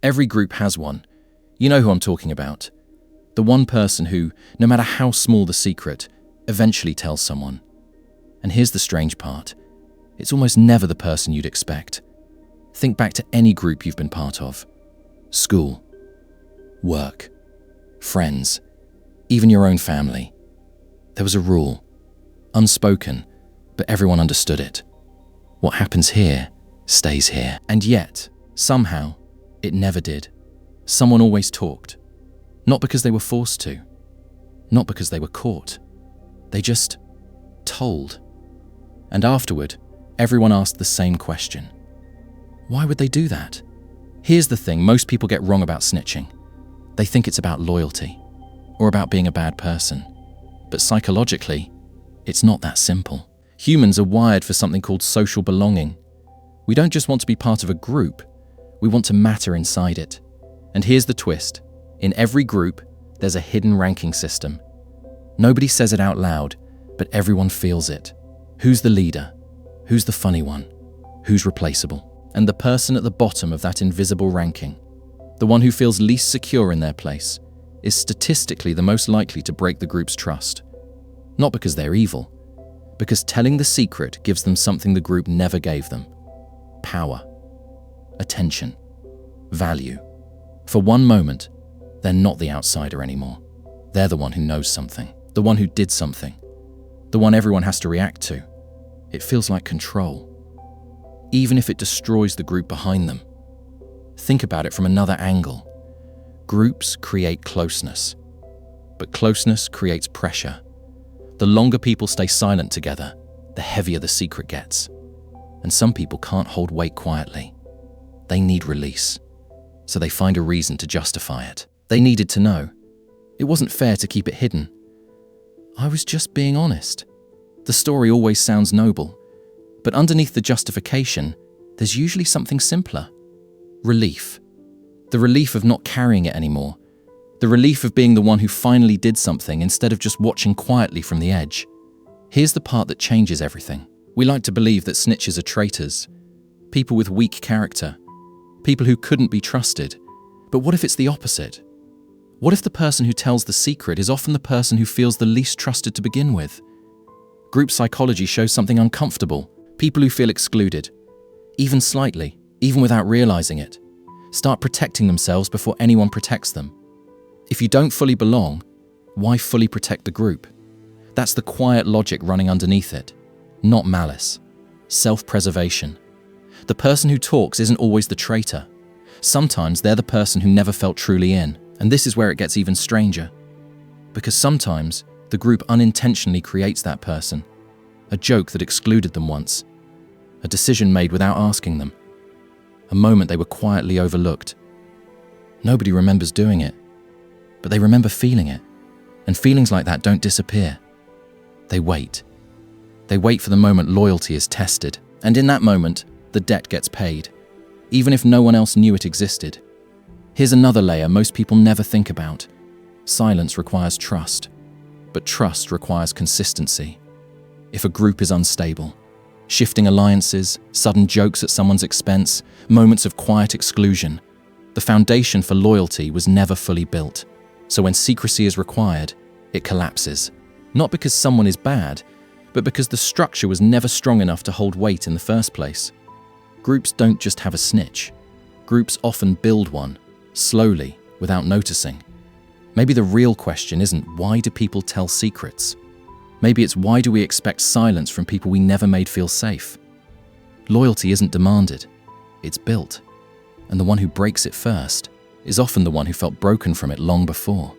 Every group has one. You know who I'm talking about. The one person who, no matter how small the secret, eventually tells someone. And here's the strange part. It's almost never the person you'd expect. Think back to any group you've been part of. School, work, friends, even your own family. There was a rule, unspoken, but everyone understood it. What happens here stays here. And yet, somehow, it never did. Someone always talked. Not because they were forced to. Not because they were caught. They just told. And afterward, everyone asked the same question. Why would they do that? Here's the thing most people get wrong about snitching. They think it's about loyalty or about being a bad person. But psychologically, it's not that simple. Humans are wired for something called social belonging. We don't just want to be part of a group, we want to matter inside it. And here's the twist. In every group, there's a hidden ranking system. Nobody says it out loud, but everyone feels it. Who's the leader? Who's the funny one? Who's replaceable? And the person at the bottom of that invisible ranking, the one who feels least secure in their place, is statistically the most likely to break the group's trust. Not because they're evil, because telling the secret gives them something the group never gave them. Power, attention, value. For one moment, they're not the outsider anymore. They're the one who knows something, the one who did something, the one everyone has to react to. It feels like control, even if it destroys the group behind them. Think about it from another angle. Groups create closeness, but closeness creates pressure. The longer people stay silent together, the heavier the secret gets. And some people can't hold weight quietly. They need release, so they find a reason to justify it. They needed to know. It wasn't fair to keep it hidden. I was just being honest. The story always sounds noble, but underneath the justification, there's usually something simpler. Relief. The relief of not carrying it anymore. The relief of being the one who finally did something instead of just watching quietly from the edge. Here's the part that changes everything. We like to believe that snitches are traitors, people with weak character, people who couldn't be trusted. But what if it's the opposite? What if the person who tells the secret is often the person who feels the least trusted to begin with? Group psychology shows something uncomfortable. People who feel excluded, even slightly, even without realizing it, start protecting themselves before anyone protects them. If you don't fully belong, why fully protect the group? That's the quiet logic running underneath it. Not malice, self-preservation. The person who talks isn't always the traitor. Sometimes they're the person who never felt truly in. And this is where it gets even stranger. Because sometimes the group unintentionally creates that person. A joke that excluded them once. A decision made without asking them. A moment they were quietly overlooked. Nobody remembers doing it, but they remember feeling it. And feelings like that don't disappear. They wait. They wait for the moment loyalty is tested. And in that moment, the debt gets paid, even if no one else knew it existed. Here's another layer most people never think about. Silence requires trust, but trust requires consistency. If a group is unstable, shifting alliances, sudden jokes at someone's expense, moments of quiet exclusion, the foundation for loyalty was never fully built. So when secrecy is required, it collapses. Not because someone is bad, but because the structure was never strong enough to hold weight in the first place. Groups don't just have a snitch. Groups often build one, slowly, without noticing. Maybe the real question isn't why do people tell secrets? Maybe it's why do we expect silence from people we never made feel safe? Loyalty isn't demanded, it's built. And the one who breaks it first is often the one who felt broken from it long before.